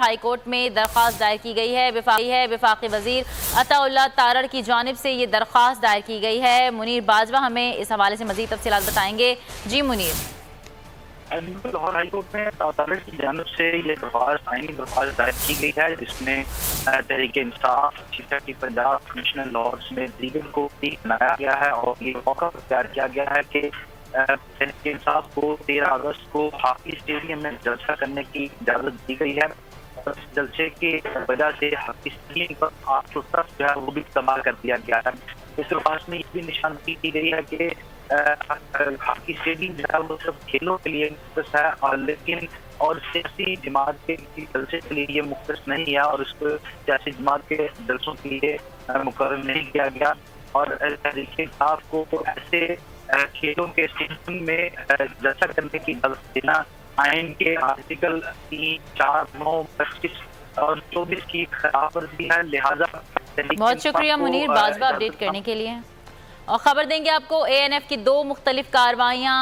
High court میں درخواست دائر کی گئی ہے۔ وفاقی وزیر عطا اللہ تارڑ کی جانب سے یہ درخواست دائر کی گئی ہے۔ منیر باجوہ ہمیں اس حوالے سے مزید تفصیلات بتائیں گے۔ جی منیر۔ لاہور ہائی کورٹ میں تارڑ کی جانب سے یہ درخواست آئینی درخواست دائر کی گئی ہے، جس میں Tehreek Insaf, chief justice Punjab, commissioner law میں دیگر کو بھی بنایا گیا ہے اور یہ موقع اختیار کیا گیا ہے کہ تحریک انصاف کو 13 اگست کو ہاکی اسٹیڈیم میں جلسہ کرنے کی اجازت دی گئی ہے۔ اور اس جلسے کی وجہ سے ہاکی اسٹیڈیم پر 810 جو ہے وہ بھی تباہ کر دیا گیا ہے۔ اس درخواست میں یہ بھی نشاندہی کی گئی ہے کہ ہاکی اسٹیڈیم جو ہے وہ صرف کھیلوں کے لیے مختص ہے، اور لیکن اور سیاسی جماعت کے جلسے کے لیے یہ مختص نہیں ہے، اور اس کو سیاسی جماعت کے جلسوں کے لیے مقرر نہیں کیا گیا۔ اور تحریک انصاف کو ایسے کھیلوں کے اسٹیڈیم میں جلسہ کرنے کی اجازت دینا آئین کے آرٹیکل 3، 4، 9، 25 اور 24 کی خلاف ورزی ہے، لہٰذا بہت شکریہ منیر باجوہ اپڈیٹ کرنے کے لیے، اور خبر دیں گے آپ کو اے این ایف کی 2 مختلف کارروائیاں